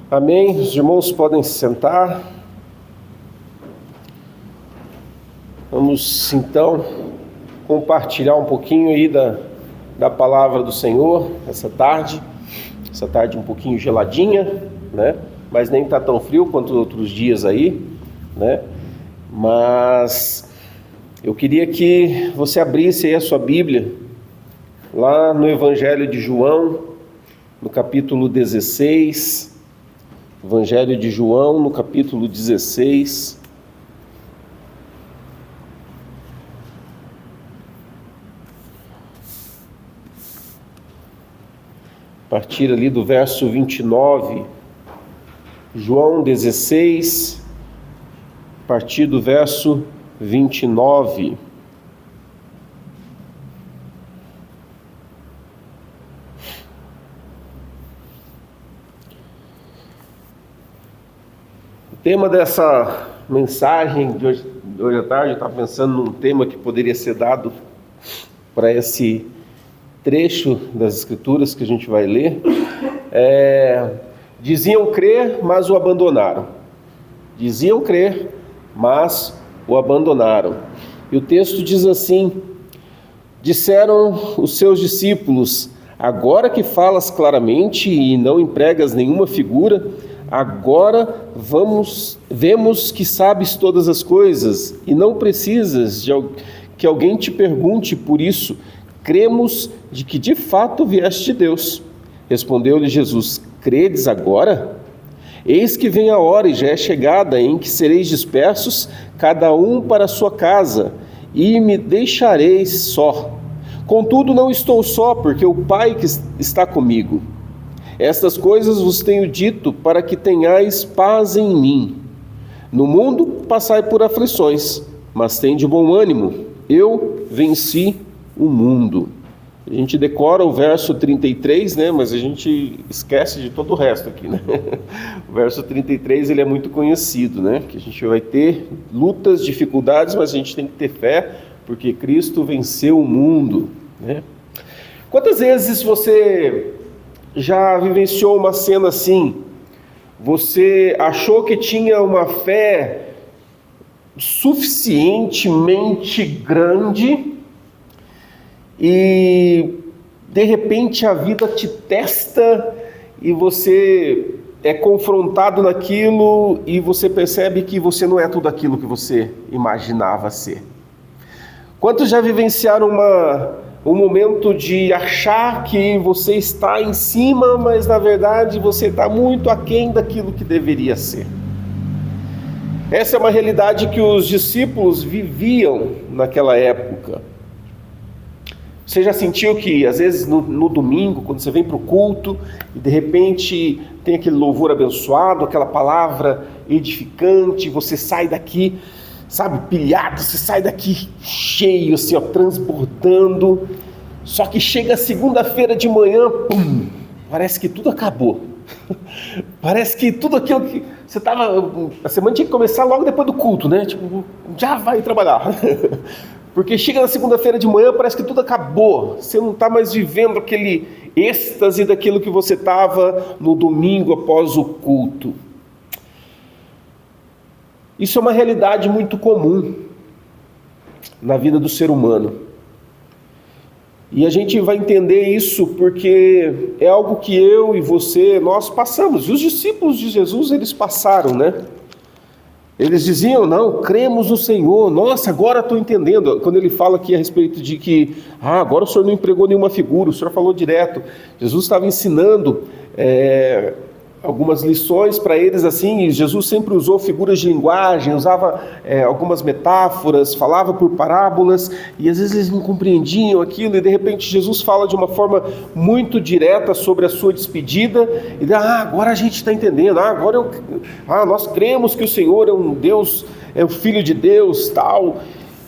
Amém? Os irmãos podem se sentar. Vamos então compartilhar um pouquinho aí da palavra do Senhor essa tarde um pouquinho geladinha, né? Mas nem tá tão frio quanto os outros dias aí, né? Mas eu queria que você abrisse aí a sua Bíblia lá no Evangelho de João, no capítulo 16. Evangelho de João, no capítulo 16. A partir ali do verso 29. João 16, a partir do verso 29. O tema dessa mensagem de hoje à tarde, eu estava pensando num tema que poderia ser dado para esse trecho das Escrituras que a gente vai ler. Diziam crer, mas o abandonaram. Diziam crer, mas o abandonaram. E o texto diz assim: disseram os seus discípulos: agora que falas claramente e não empregas nenhuma figura, agora vemos que sabes todas as coisas e não precisas que alguém te pergunte por isso. Cremos de que de fato vieste de Deus. Respondeu-lhe Jesus: credes agora? Eis que vem a hora e já é chegada em que sereis dispersos, cada um para a sua casa, e me deixareis só. Contudo, não estou só, porque o Pai que está comigo. Estas coisas vos tenho dito para que tenhais paz em mim. No mundo passai por aflições, mas tende bom ânimo. Eu venci o mundo. A gente decora o verso 33, né? Mas a gente esquece de todo o resto aqui, né? O verso 33 ele é muito conhecido, né? Que a gente vai ter lutas, dificuldades, mas a gente tem que ter fé, porque Cristo venceu o mundo, né? Quantas vezes você já vivenciou uma cena assim? Você achou que tinha uma fé suficientemente grande e de repente a vida te testa e você é confrontado naquilo e você percebe que você não é tudo aquilo que você imaginava ser? Quantos já vivenciaram um momento de achar que você está em cima, mas na verdade você está muito aquém daquilo que deveria ser? Essa é uma realidade que os discípulos viviam naquela época. Você já sentiu que, às vezes, no domingo, quando você vem para o culto, e de repente tem aquele louvor abençoado, aquela palavra edificante, você sai daqui, sabe, pilhado, você sai daqui cheio, assim, ó, transbordando, só que chega a segunda-feira de manhã, pum, parece que tudo acabou. Parece que tudo aquilo que você estava... A semana tinha que começar logo depois do culto, né? Tipo, já vai trabalhar. Porque chega na segunda-feira de manhã, parece que tudo acabou. Você não está mais vivendo aquele êxtase daquilo que você estava no domingo após o culto. Isso é uma realidade muito comum na vida do ser humano. E a gente vai entender isso porque é algo que eu e você, nós passamos. E os discípulos de Jesus, eles passaram, né? Eles diziam: não, cremos no Senhor. Nossa, agora estou entendendo. Quando ele fala aqui a respeito de que agora o Senhor não empregou nenhuma figura, o Senhor falou direto. Jesus estava ensinando algumas lições para eles assim, e Jesus sempre usou figuras de linguagem, usava algumas metáforas, falava por parábolas, e às vezes eles não compreendiam aquilo, e de repente Jesus fala de uma forma muito direta sobre a sua despedida, e agora a gente está entendendo, nós cremos que o Senhor é um Deus, é o Filho de Deus, tal,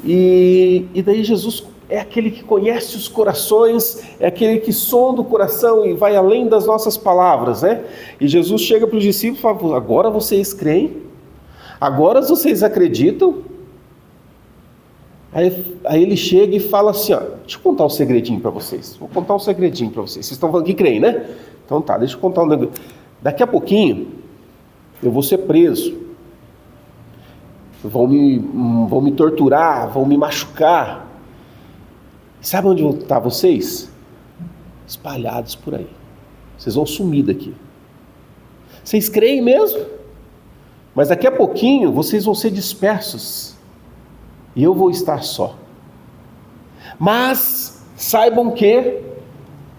e daí Jesus é aquele que conhece os corações, é aquele que sonda o coração e vai além das nossas palavras, né? E Jesus chega para os discípulos e fala: agora vocês creem? Agora vocês acreditam? Aí ele chega e fala assim: deixa eu contar um segredinho para vocês. Vou contar um segredinho para vocês. Vocês estão falando que creem, né? Então tá, deixa eu contar um negócio. Daqui a pouquinho, eu vou ser preso, vão me torturar, vão me machucar. Sabe onde vão estar vocês? Espalhados por aí. Vocês vão sumir daqui. Vocês creem mesmo? Mas daqui a pouquinho vocês vão ser dispersos e eu vou estar só. Mas saibam que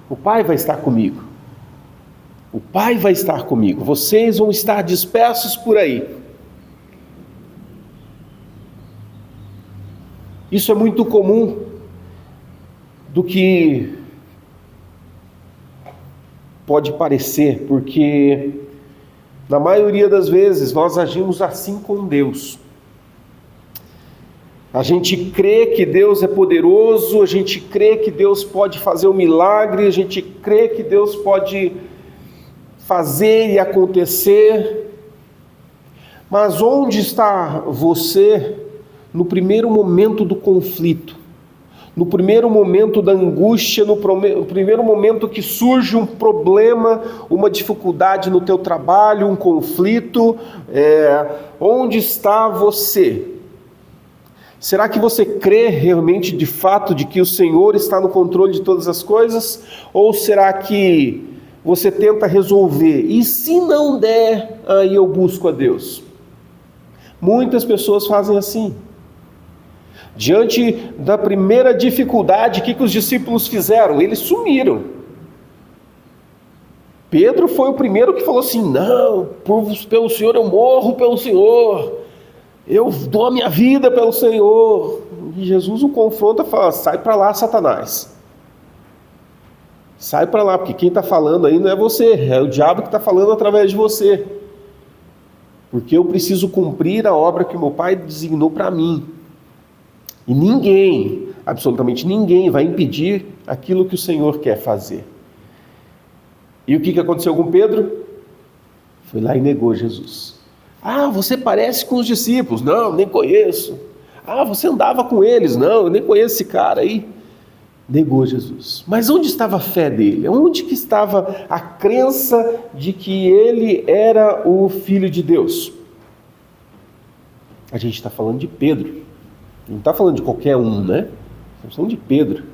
o Pai vai estar comigo. O Pai vai estar comigo. Vocês vão estar dispersos por aí. Isso é muito comum do que pode parecer, porque na maioria das vezes nós agimos assim com Deus. A gente crê que Deus é poderoso, a gente crê que Deus pode fazer um milagre, a gente crê que Deus pode fazer e acontecer. Mas onde está você no primeiro momento do conflito? No primeiro momento da angústia, no primeiro momento que surge um problema, uma dificuldade no teu trabalho, um conflito, onde está você? Será que você crê realmente de fato de que o Senhor está no controle de todas as coisas? Ou será que você tenta resolver? E se não der, aí eu busco a Deus. Muitas pessoas fazem assim. Diante da primeira dificuldade, o que os discípulos fizeram? Eles sumiram. Pedro foi o primeiro que falou assim: não, pelo Senhor eu morro pelo Senhor, eu dou a minha vida pelo Senhor. E Jesus o confronta e fala: sai para lá, Satanás. Sai para lá, porque quem está falando aí não é você, é o diabo que está falando através de você. Porque eu preciso cumprir a obra que meu Pai designou para mim. E ninguém, absolutamente ninguém, vai impedir aquilo que o Senhor quer fazer. E o que aconteceu com Pedro? Foi lá e negou Jesus. Ah, você parece com os discípulos. Não, nem conheço. Ah, você andava com eles. Não, eu nem conheço esse cara aí. Negou Jesus. Mas onde estava a fé dele? Onde que estava a crença de que ele era o Filho de Deus? A gente está falando de Pedro. Não está falando de qualquer um, né? Estamos falando de Pedro.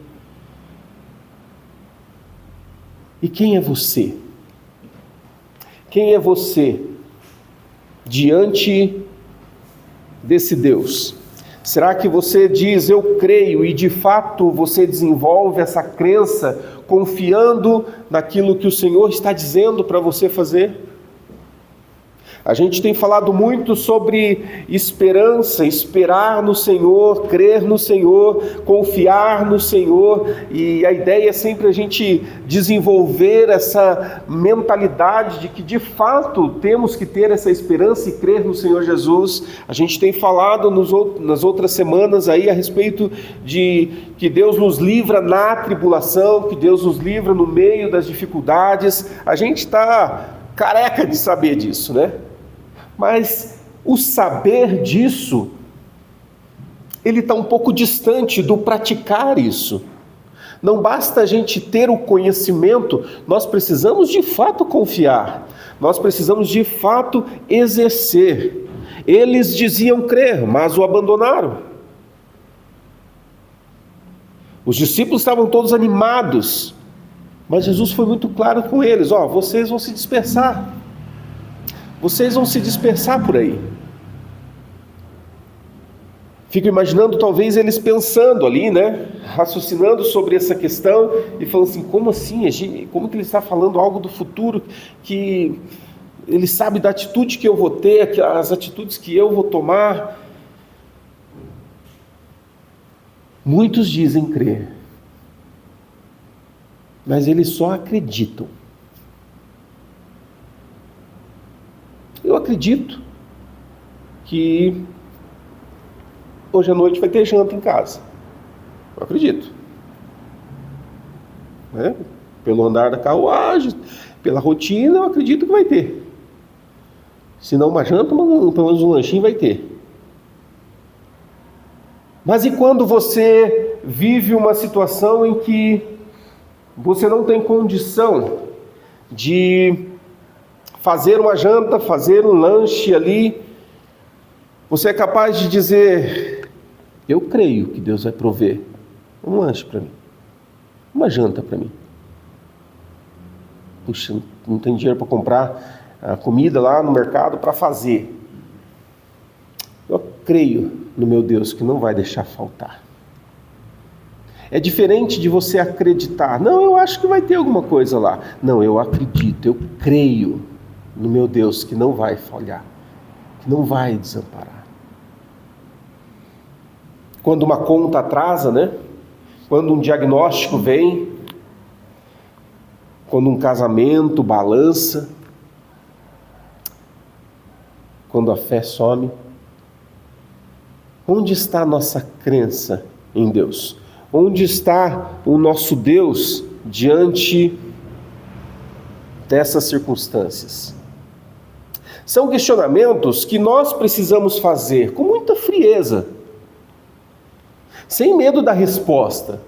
E quem é você? Quem é você diante desse Deus? Será que você diz, eu creio, e de fato você desenvolve essa crença confiando naquilo que o Senhor está dizendo para você fazer? A gente tem falado muito sobre esperança, esperar no Senhor, crer no Senhor, confiar no Senhor, e a ideia é sempre a gente desenvolver essa mentalidade de que de fato temos que ter essa esperança e crer no Senhor Jesus. A gente tem falado nas outras semanas aí a respeito de que Deus nos livra na tribulação, que Deus nos livra no meio das dificuldades. A gente está careca de saber disso, né? Mas o saber disso, ele está um pouco distante do praticar isso. Não basta a gente ter o conhecimento, nós precisamos de fato confiar, nós precisamos de fato exercer. Eles diziam crer, mas o abandonaram. Os discípulos estavam todos animados, mas Jesus foi muito claro com eles: vocês vão se dispersar. Vocês vão se dispersar por aí. Fico imaginando talvez eles pensando ali, né? Raciocinando sobre essa questão e falando assim: como assim? Como que ele está falando algo do futuro que ele sabe da atitude que eu vou ter, as atitudes que eu vou tomar? Muitos dizem crer, mas eles só acreditam. Eu acredito que hoje à noite vai ter janta em casa. Eu acredito. Né? Pelo andar da carruagem, pela rotina, eu acredito que vai ter. Se não uma janta, pelo menos um lanchinho vai ter. Mas e quando você vive uma situação em que você não tem condição de fazer uma janta, fazer um lanche ali, você é capaz de dizer: eu creio que Deus vai prover um lanche para mim, uma janta para mim. Puxa, não tem dinheiro para comprar a comida lá no mercado para fazer. Eu creio no meu Deus que não vai deixar faltar. É diferente de você acreditar: não, eu acho que vai ter alguma coisa lá. Não, eu acredito, eu creio no meu Deus que não vai falhar, que não vai desamparar. Quando uma conta atrasa, né? Quando um diagnóstico vem, quando um casamento balança, quando a fé some, onde está a nossa crença em Deus? Onde está o nosso Deus diante dessas circunstâncias? São questionamentos que nós precisamos fazer com muita frieza, sem medo da resposta.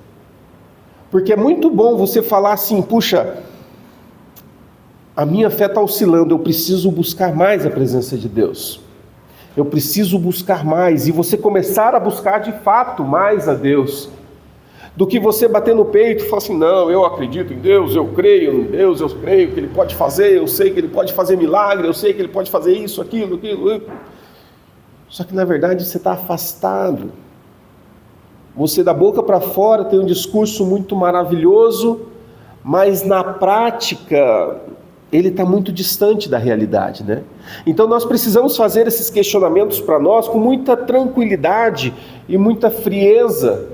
Porque é muito bom você falar assim: puxa, a minha fé está oscilando, eu preciso buscar mais a presença de Deus. Eu preciso buscar mais, e você começar a buscar de fato mais a Deus, do que você bater no peito e falar assim: não, eu acredito em Deus, eu creio em Deus, eu creio que Ele pode fazer, eu sei que Ele pode fazer milagre, eu sei que Ele pode fazer isso, aquilo. Só que na verdade você está afastado. Você da boca para fora tem um discurso muito maravilhoso, mas na prática ele está muito distante da realidade, né? Então nós precisamos fazer esses questionamentos para nós com muita tranquilidade e muita frieza,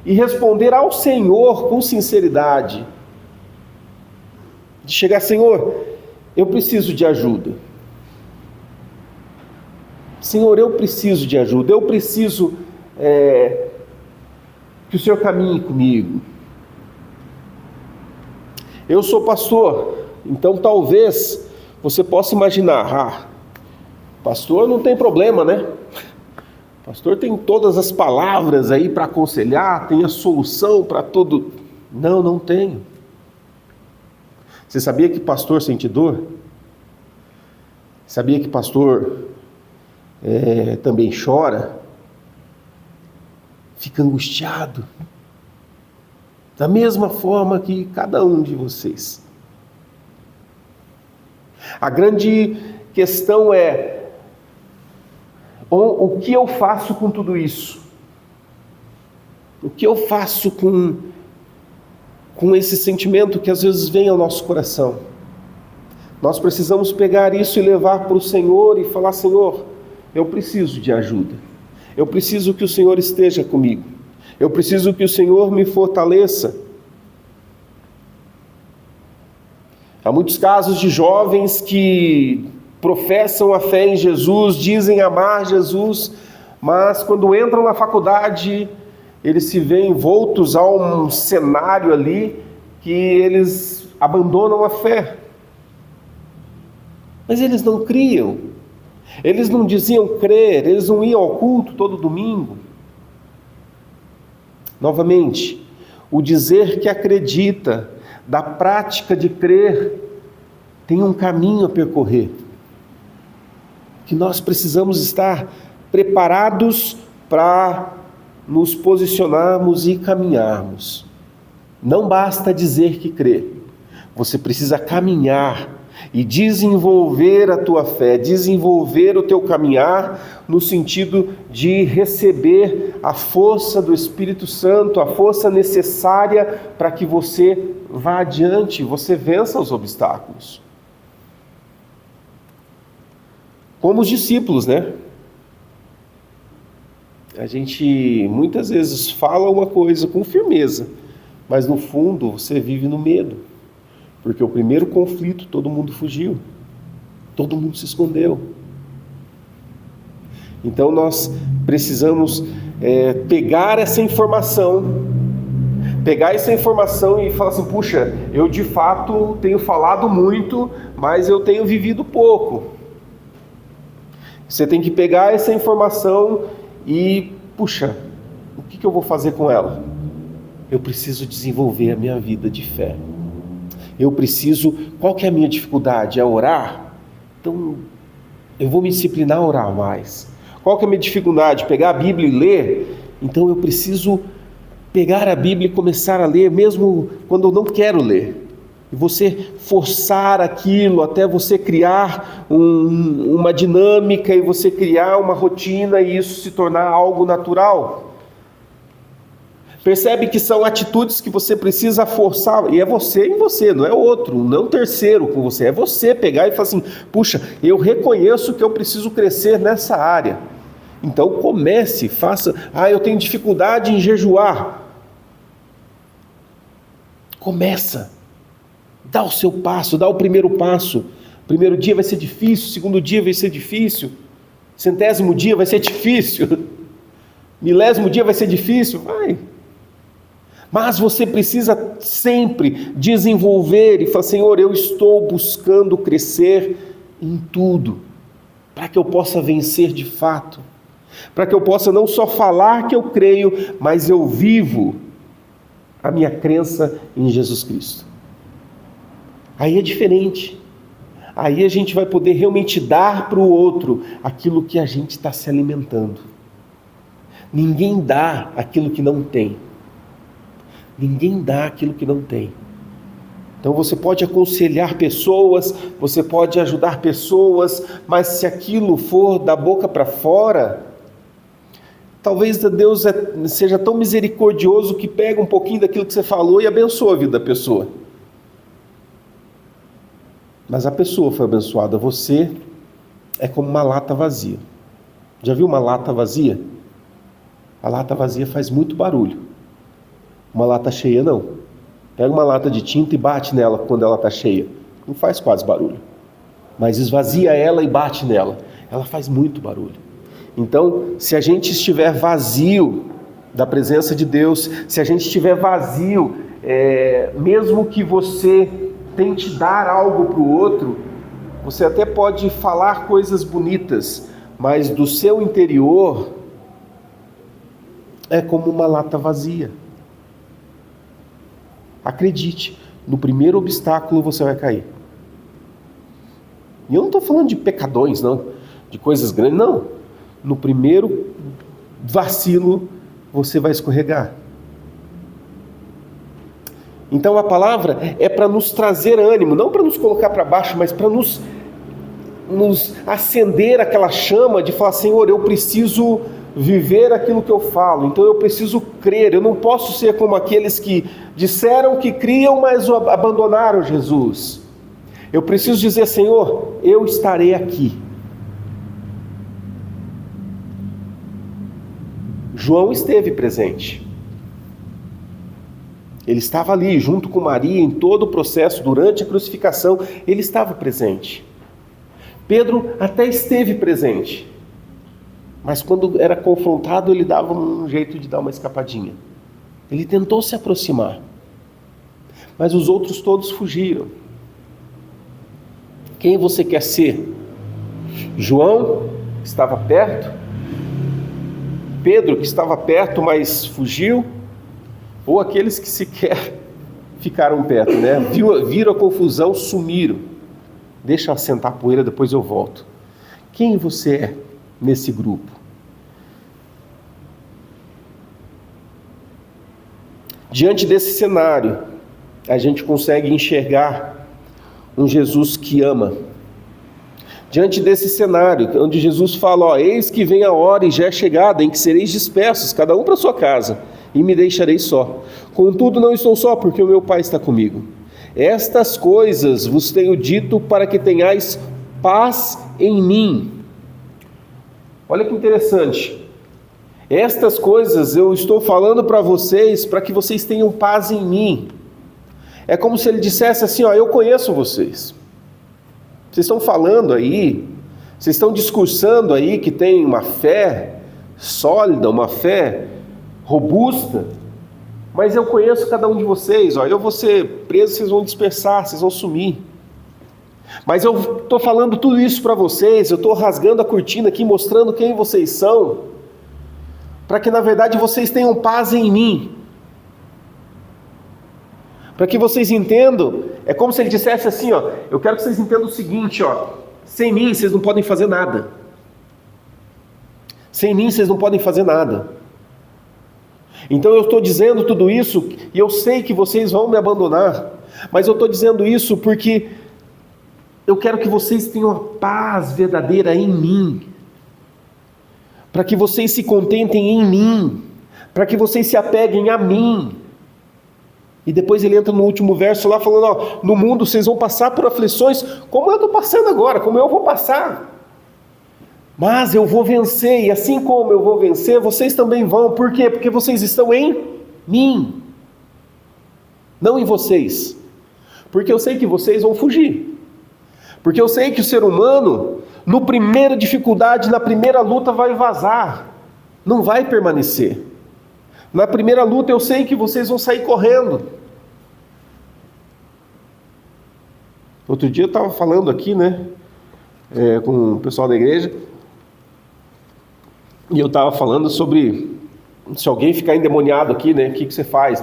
e responder ao Senhor com sinceridade. De chegar: Senhor, eu preciso de ajuda. Senhor, eu preciso de ajuda. Eu preciso que o Senhor caminhe comigo. Eu sou pastor, então talvez você possa imaginar: pastor não tem problema, né? Pastor tem todas as palavras aí para aconselhar, tem a solução para tudo. Não, não tenho. Você sabia que pastor sente dor? Sabia que pastor também chora? Fica angustiado, da mesma forma que cada um de vocês. A grande questão é: o que eu faço com tudo isso? O que eu faço com esse sentimento que às vezes vem ao nosso coração? Nós precisamos pegar isso e levar para o Senhor e falar: Senhor, eu preciso de ajuda. Eu preciso que o Senhor esteja comigo. Eu preciso que o Senhor me fortaleça. Há muitos casos de jovens que professam a fé em Jesus, dizem amar Jesus, mas quando entram na faculdade, eles se veem envoltos a um cenário ali que eles abandonam a fé. Mas eles não criam. Eles não diziam crer, eles não iam ao culto todo domingo. Novamente, o dizer que acredita, da prática de crer, tem um caminho a percorrer, que nós precisamos estar preparados para nos posicionarmos e caminharmos. Não basta dizer que crê, você precisa caminhar e desenvolver a tua fé, desenvolver o teu caminhar no sentido de receber a força do Espírito Santo, a força necessária para que você vá adiante, você vença os obstáculos. Como os discípulos, né? A gente muitas vezes fala uma coisa com firmeza, mas no fundo você vive no medo. Porque o primeiro conflito todo mundo fugiu, todo mundo se escondeu. Então nós precisamos pegar essa informação e falar assim: puxa, eu de fato tenho falado muito, mas eu tenho vivido pouco. Você tem que pegar essa informação e, puxa, o que eu vou fazer com ela? Eu preciso desenvolver a minha vida de fé. Eu preciso, qual que é a minha dificuldade? É orar? Então, eu vou me disciplinar a orar mais. Qual que é a minha dificuldade? Pegar a Bíblia e ler? Então eu preciso pegar a Bíblia e começar a ler, mesmo quando eu não quero ler. E você forçar aquilo até você criar uma dinâmica e você criar uma rotina e isso se tornar algo natural. Percebe que são atitudes que você precisa forçar, e é você em você, não é outro, não é um terceiro com você, é você pegar e falar assim, puxa, eu reconheço que eu preciso crescer nessa área. Então comece, faça, eu tenho dificuldade em jejuar. Começa. Dá o seu passo, dá o primeiro passo. Primeiro dia vai ser difícil, segundo dia vai ser difícil, 100º dia vai ser difícil, 1000º dia vai ser difícil, vai. Mas você precisa sempre desenvolver e falar, Senhor, eu estou buscando crescer em tudo, para que eu possa vencer de fato, para que eu possa não só falar que eu creio, mas eu vivo a minha crença em Jesus Cristo. Aí é diferente. Aí a gente vai poder realmente dar para o outro aquilo que a gente está se alimentando. Ninguém dá aquilo que não tem. Ninguém dá aquilo que não tem. Então você pode aconselhar pessoas, você pode ajudar pessoas, mas se aquilo for da boca para fora, talvez Deus seja tão misericordioso que pega um pouquinho daquilo que você falou e abençoa a vida da pessoa. Mas a pessoa foi abençoada, você é como uma lata vazia. Já viu uma lata vazia? A lata vazia faz muito barulho. Uma lata cheia não. Pega uma lata de tinta e bate nela quando ela está cheia. Não faz quase barulho. Mas esvazia ela e bate nela. Ela faz muito barulho. Então, se a gente estiver vazio da presença de Deus, se a gente estiver vazio, mesmo que você tente dar algo para o outro, você até pode falar coisas bonitas, mas do seu interior é como uma lata vazia. Acredite, no primeiro obstáculo você vai cair. E eu não estou falando de pecadões, não, de coisas grandes, não. No primeiro vacilo você vai escorregar. Então a palavra é para nos trazer ânimo, não para nos colocar para baixo, mas para nos acender aquela chama de falar, Senhor, eu preciso viver aquilo que eu falo, então eu preciso crer, eu não posso ser como aqueles que disseram que criam, mas abandonaram Jesus. Eu preciso dizer, Senhor, eu estarei aqui. João esteve presente. Ele estava ali, junto com Maria, em todo o processo, durante a crucificação, ele estava presente. Pedro até esteve presente, mas quando era confrontado, ele dava um jeito de dar uma escapadinha. Ele tentou se aproximar, mas os outros todos fugiram. Quem você quer ser? João, que estava perto? Pedro, que estava perto, mas fugiu? Ou aqueles que sequer ficaram perto, né? Viram a confusão, sumiram. Deixa eu assentar a poeira, depois eu volto. Quem você é nesse grupo? Diante desse cenário, a gente consegue enxergar um Jesus que ama. Diante desse cenário, onde Jesus fala, eis que vem a hora e já é chegada, em que sereis dispersos, cada um para sua casa, e me deixarei só. Contudo, não estou só, porque o meu Pai está comigo. Estas coisas vos tenho dito para que tenhais paz em mim. Olha que interessante. Estas coisas eu estou falando para vocês, para que vocês tenham paz em mim. É como se ele dissesse assim, eu conheço vocês. Vocês estão falando aí, vocês estão discursando aí que tem uma fé sólida, uma fé robusta, mas eu conheço cada um de vocês, eu vou ser preso, vocês vão dispersar, vocês vão sumir. Mas eu estou falando tudo isso para vocês, eu estou rasgando a cortina aqui, mostrando quem vocês são, para que na verdade vocês tenham paz em mim. Para que vocês entendam, é como se ele dissesse assim, eu quero que vocês entendam o seguinte, sem mim vocês não podem fazer nada. Sem mim vocês não podem fazer nada. Então eu estou dizendo tudo isso, e eu sei que vocês vão me abandonar, mas eu estou dizendo isso porque eu quero que vocês tenham a paz verdadeira em mim, para que vocês se contentem em mim, para que vocês se apeguem a mim. E depois ele entra no último verso lá falando, ó, no mundo vocês vão passar por aflições, como eu estou passando agora, como eu vou passar. Mas eu vou vencer, e assim como eu vou vencer, vocês também vão. Por quê? Porque vocês estão em mim, não em vocês. Porque eu sei que vocês vão fugir. Porque eu sei que o ser humano, na primeira dificuldade, na primeira luta, vai vazar, não vai permanecer. Na primeira luta eu sei que vocês vão sair correndo. Outro dia eu estava falando aqui, com o pessoal da igreja, e eu estava falando sobre, se alguém ficar endemoniado aqui, o que você faz,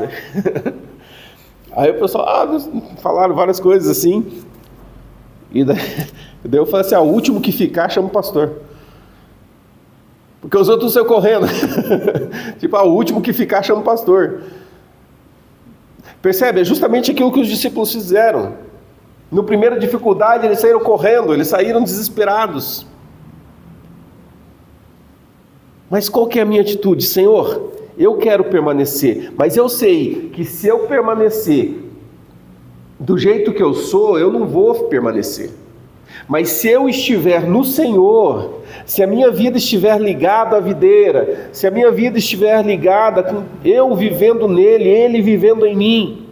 Aí o pessoal, falaram várias coisas assim, e daí eu falei assim, o último que ficar chama o pastor. Porque os outros saíram correndo. Tipo, o último que ficar chama o pastor. Percebe? É justamente aquilo que os discípulos fizeram. Na primeira dificuldade, eles saíram correndo, eles saíram desesperados. Mas qual que é a minha atitude? Senhor, eu quero permanecer, mas eu sei que se eu permanecer do jeito que eu sou, eu não vou permanecer. Mas se eu estiver no Senhor, se a minha vida estiver ligada à videira, se a minha vida estiver ligada com eu vivendo nele, ele vivendo em mim,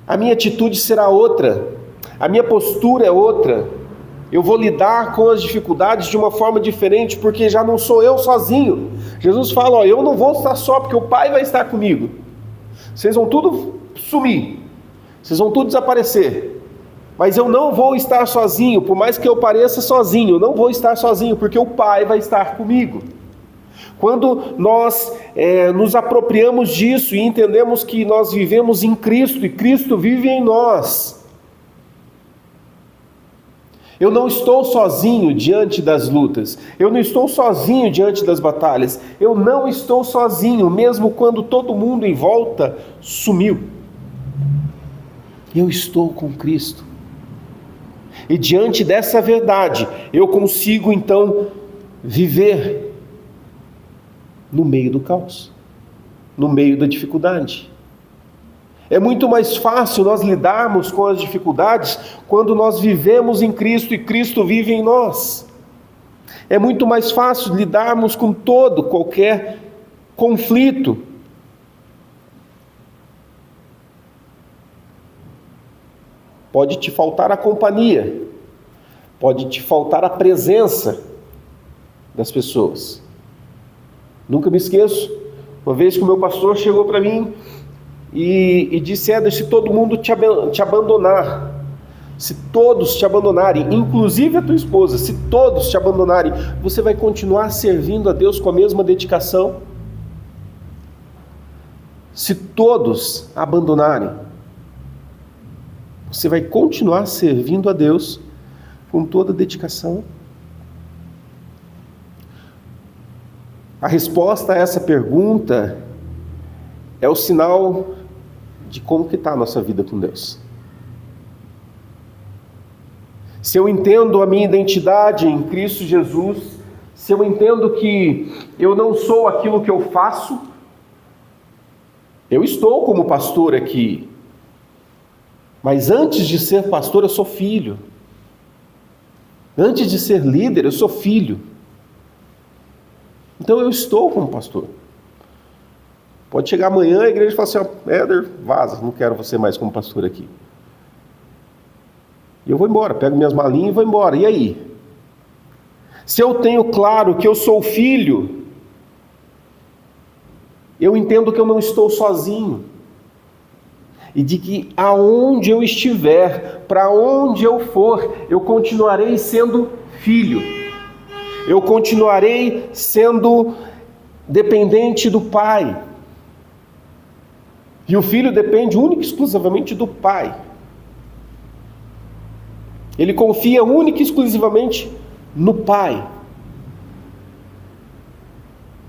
a minha atitude será outra, a minha postura é outra. Eu vou lidar com as dificuldades de uma forma diferente, porque já não sou eu sozinho. Jesus fala, eu não vou estar só, porque o Pai vai estar comigo. Vocês vão tudo sumir, vocês vão tudo desaparecer. Mas eu não vou estar sozinho, por mais que eu pareça sozinho, eu não vou estar sozinho, porque o Pai vai estar comigo. Quando nós nos apropriamos disso e entendemos que nós vivemos em Cristo e Cristo vive em nós, eu não estou sozinho diante das lutas, eu não estou sozinho diante das batalhas, eu não estou sozinho, mesmo quando todo mundo em volta sumiu. Eu estou com Cristo. E diante dessa verdade, eu consigo então viver no meio do caos, no meio da dificuldade. É muito mais fácil nós lidarmos com as dificuldades quando nós vivemos em Cristo e Cristo vive em nós. É muito mais fácil lidarmos com qualquer conflito. Pode te faltar a companhia, pode te faltar a presença das pessoas. Nunca me esqueço, uma vez que o meu pastor chegou para mim e disse, Éder, se todo mundo te abandonar, se todos te abandonarem, inclusive a tua esposa, se todos te abandonarem, você vai continuar servindo a Deus com a mesma dedicação? Se todos abandonarem, você vai continuar servindo a Deus com toda a dedicação? A resposta a essa pergunta é o sinal de como que está a nossa vida com Deus. Se eu entendo a minha identidade em Cristo Jesus, se eu entendo que eu não sou aquilo que eu faço, eu estou como pastor aqui, mas antes de ser pastor eu sou filho. Antes de ser líder eu sou filho. Então eu estou como pastor. Pode chegar amanhã a igreja e falar assim, Éder, vaza, não quero você mais como pastor aqui. E eu vou embora, pego minhas malinhas e vou embora. E aí? Se eu tenho claro que eu sou filho, eu entendo que eu não estou sozinho. E de que aonde eu estiver, para onde eu for, eu continuarei sendo filho. Eu continuarei sendo dependente do Pai. E o filho depende única e exclusivamente do Pai. Ele confia única e exclusivamente no Pai.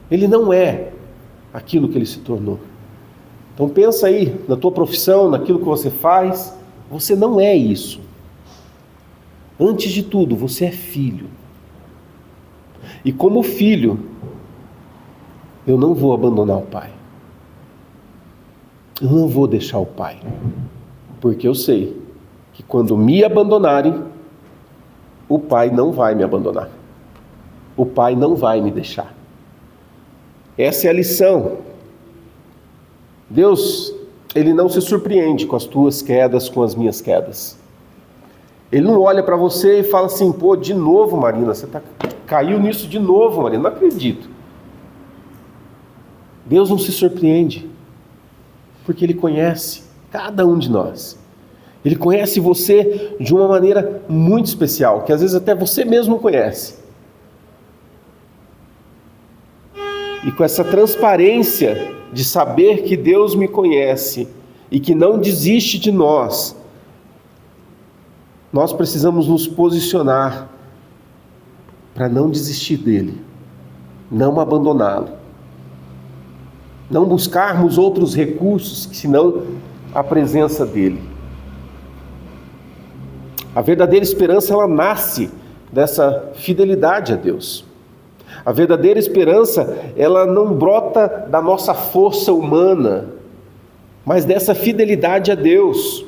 Ele não é aquilo que ele se tornou. Então pensa aí na tua profissão, naquilo que você faz. Você não é isso. Antes de tudo, você é filho. E como filho, eu não vou abandonar o Pai. Eu não vou deixar o Pai. Porque eu sei que quando me abandonarem, o Pai não vai me abandonar. O Pai não vai me deixar. Essa é a lição. Deus, Ele não se surpreende com as tuas quedas, com as minhas quedas. Ele não olha para você e fala assim, pô, de novo, Marina, você caiu nisso de novo, Marina, não acredito. Deus não se surpreende, porque Ele conhece cada um de nós. Ele conhece você de uma maneira muito especial, que às vezes até você mesmo não conhece. E com essa transparência de saber que Deus me conhece e que não desiste de nós, nós precisamos nos posicionar para não desistir dele, não abandoná-lo, não buscarmos outros recursos senão a presença dele. A verdadeira esperança, ela nasce dessa fidelidade a Deus. A verdadeira esperança, ela não brota da nossa força humana, mas dessa fidelidade a Deus.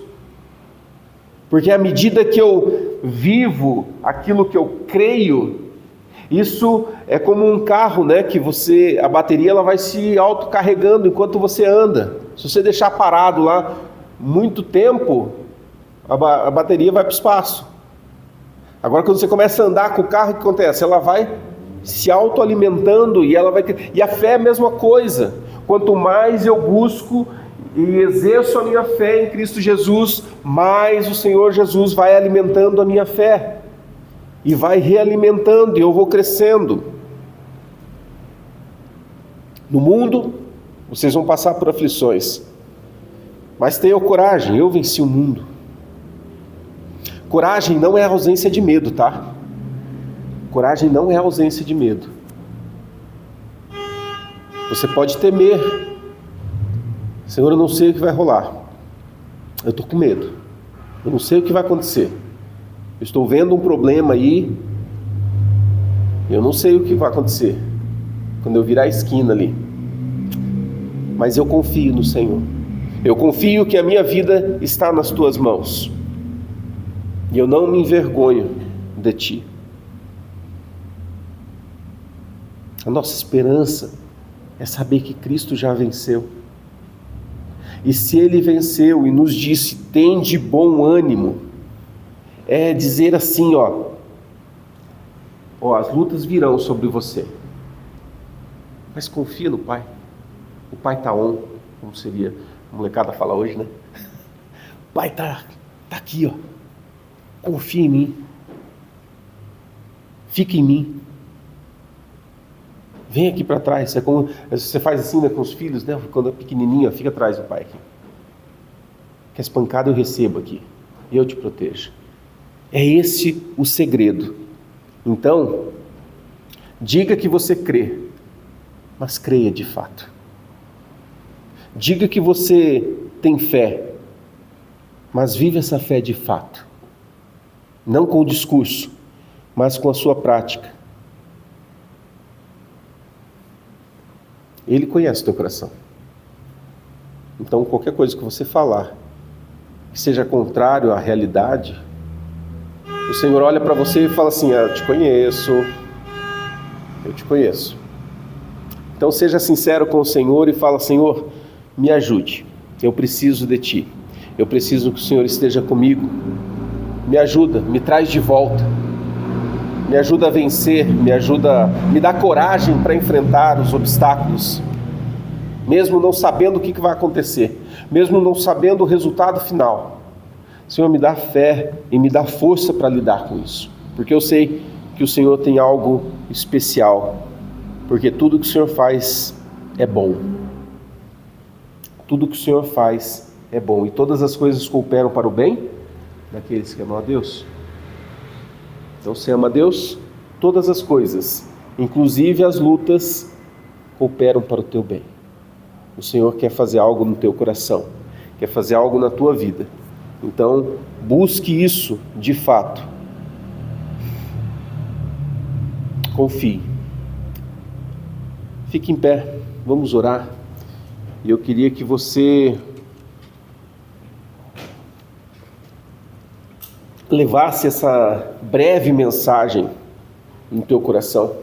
Porque à medida que eu vivo aquilo que eu creio, isso é como um carro, né? Que a bateria ela vai se autocarregando enquanto você anda. Se você deixar parado lá muito tempo, a bateria vai para o espaço. Agora, quando você começa a andar com o carro, o que acontece? Ela vai se autoalimentando e a fé é a mesma coisa. Quanto mais eu busco e exerço a minha fé em Cristo Jesus, mais o Senhor Jesus vai alimentando a minha fé e vai realimentando, e eu vou crescendo. No mundo, vocês vão passar por aflições, mas tenham coragem, eu venci o mundo. Coragem não é ausência de medo, tá? Coragem não é ausência de medo. Você pode temer. Senhor, eu não sei o que vai rolar. Eu estou com medo. Eu não sei o que vai acontecer. Eu estou vendo um problema aí. Eu não sei o que vai acontecer quando eu virar a esquina ali. Mas eu confio no Senhor. Eu confio que a minha vida está nas tuas mãos. E eu não me envergonho de ti. A nossa esperança é saber que Cristo já venceu. E se Ele venceu e nos disse, tem de bom ânimo, é dizer assim, as lutas virão sobre você. Mas confia no Pai. O Pai está on, como seria a molecada falar hoje, né? O Pai está aqui, confia em mim. Fica em mim. Vem aqui para trás. É como você faz assim, né, com os filhos, né? Quando é pequenininho, fica atrás do pai aqui. Que as pancadas eu recebo aqui. E eu te protejo. É esse o segredo. Então, diga que você crê, mas creia de fato. Diga que você tem fé, mas vive essa fé de fato. Não com o discurso, mas com a sua prática. Ele conhece o teu coração. Então, qualquer coisa que você falar, que seja contrário à realidade, o Senhor olha para você e fala assim, eu te conheço. Então, seja sincero com o Senhor e fala, Senhor, me ajude. Eu preciso de Ti. Eu preciso que o Senhor esteja comigo. Me ajuda, me traz de volta. Me ajuda a vencer, me dá coragem para enfrentar os obstáculos, mesmo não sabendo o que vai acontecer, mesmo não sabendo o resultado final. Senhor, me dá fé e me dá força para lidar com isso, porque eu sei que o Senhor tem algo especial, porque tudo que o Senhor faz é bom. Tudo que o Senhor faz é bom, e todas as coisas cooperam para o bem daqueles que amam a Deus. Então, você ama a Deus, todas as coisas, inclusive as lutas, cooperam para o teu bem. O Senhor quer fazer algo no teu coração, quer fazer algo na tua vida. Então, busque isso de fato. Confie. Fique em pé, vamos orar. E eu queria que você levasse essa breve mensagem no teu coração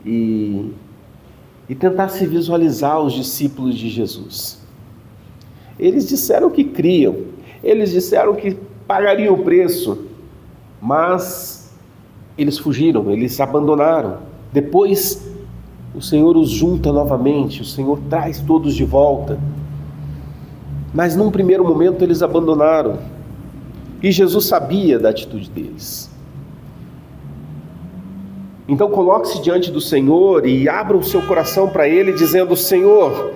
e tentasse visualizar os discípulos de Jesus. Eles disseram que criam, eles disseram que pagariam o preço, mas eles fugiram, eles abandonaram. Depois o Senhor os junta novamente, o Senhor traz todos de volta. Mas num primeiro momento eles abandonaram. E Jesus sabia da atitude deles. Então coloque-se diante do Senhor e abra o seu coração para Ele, dizendo: Senhor,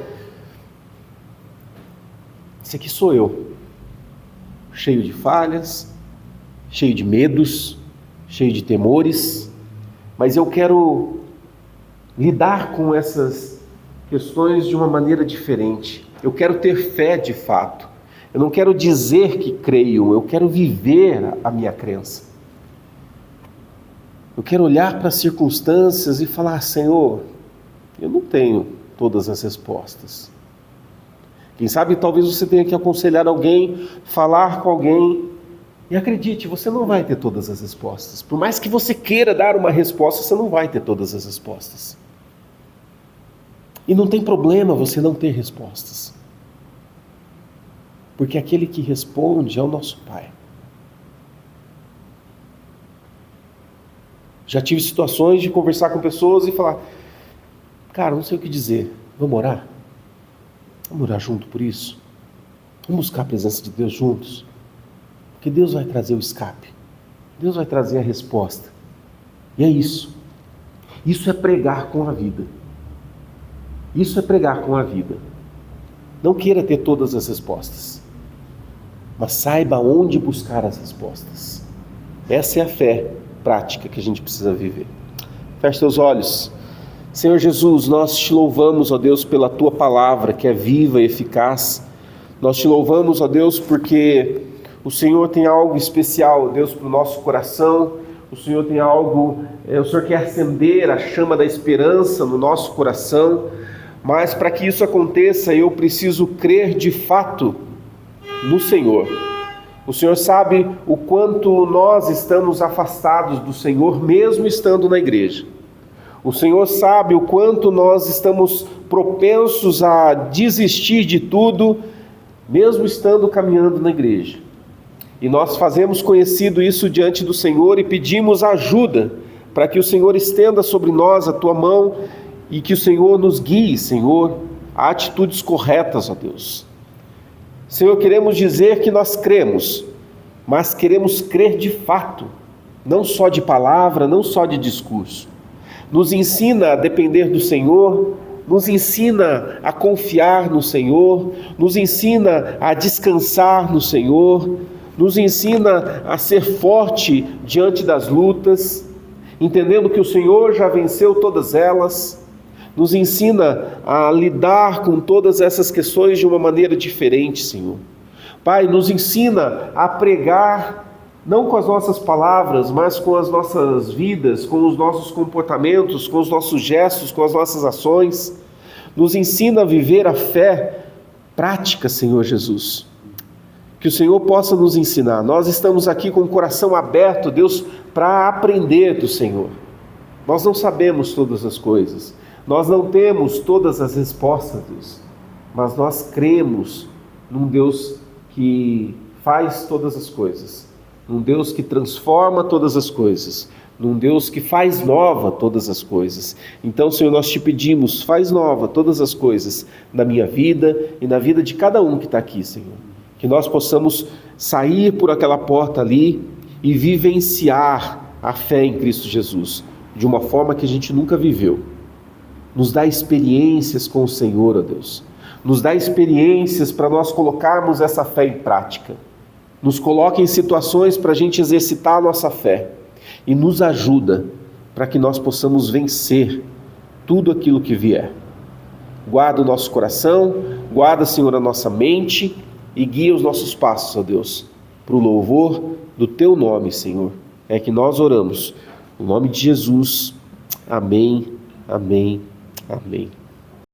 esse aqui sou eu, cheio de falhas, cheio de medos, cheio de temores, mas eu quero lidar com essas questões de uma maneira diferente. Eu quero ter fé de fato. Eu não quero dizer que creio, eu quero viver a minha crença. Eu quero olhar para as circunstâncias e falar: Senhor, eu não tenho todas as respostas. Quem sabe talvez você tenha que aconselhar alguém, falar com alguém. E acredite, você não vai ter todas as respostas. Por mais que você queira dar uma resposta, você não vai ter todas as respostas. E não tem problema você não ter respostas. Porque aquele que responde é o nosso Pai. Já tive situações de conversar com pessoas e falar: cara, não sei o que dizer, vamos orar? Vamos orar junto por isso? Vamos buscar a presença de Deus juntos? Porque Deus vai trazer o escape. Deus vai trazer a resposta. E é isso. Isso é pregar com a vida. Isso é pregar com a vida. Não queira ter todas as respostas, mas saiba onde buscar as respostas. Essa é a fé prática que a gente precisa viver. Feche seus olhos. Senhor Jesus, nós te louvamos, ó Deus, pela tua palavra que é viva e eficaz. Nós te louvamos, ó Deus, porque o Senhor tem algo especial, ó Deus, para o nosso coração. O Senhor tem algo, o Senhor quer acender a chama da esperança no nosso coração. Mas para que isso aconteça, eu preciso crer de fato no Senhor. O Senhor sabe o quanto nós estamos afastados do Senhor, mesmo estando na igreja. O Senhor sabe o quanto nós estamos propensos a desistir de tudo, mesmo estando caminhando na igreja. E nós fazemos conhecido isso diante do Senhor e pedimos ajuda para que o Senhor estenda sobre nós a tua mão e que o Senhor nos guie, Senhor, a atitudes corretas, ó Deus. Senhor, queremos dizer que nós cremos, mas queremos crer de fato, não só de palavra, não só de discurso. Nos ensina a depender do Senhor, nos ensina a confiar no Senhor, nos ensina a descansar no Senhor, nos ensina a ser forte diante das lutas, entendendo que o Senhor já venceu todas elas. Nos ensina a lidar com todas essas questões de uma maneira diferente, Senhor. Pai, nos ensina a pregar, não com as nossas palavras, mas com as nossas vidas, com os nossos comportamentos, com os nossos gestos, com as nossas ações. Nos ensina a viver a fé prática, Senhor Jesus. Que o Senhor possa nos ensinar. Nós estamos aqui com o coração aberto, Deus, para aprender do Senhor. Nós não sabemos todas as coisas. Nós não temos todas as respostas, Deus, mas nós cremos num Deus que faz todas as coisas, num Deus que transforma todas as coisas, num Deus que faz nova todas as coisas. Então, Senhor, nós te pedimos, faz nova todas as coisas na minha vida e na vida de cada um que está aqui, Senhor. Que nós possamos sair por aquela porta ali e vivenciar a fé em Cristo Jesus, de uma forma que a gente nunca viveu. Nos dá experiências com o Senhor, ó Deus. Nos dá experiências para nós colocarmos essa fé em prática. Nos coloca em situações para a gente exercitar a nossa fé. e nos ajuda para que nós possamos vencer tudo aquilo que vier. Guarda o nosso coração, guarda, Senhor, a nossa mente e guia os nossos passos, ó Deus, para o louvor do Teu nome, Senhor. É que nós oramos. No nome de Jesus. Amém, amém, amém.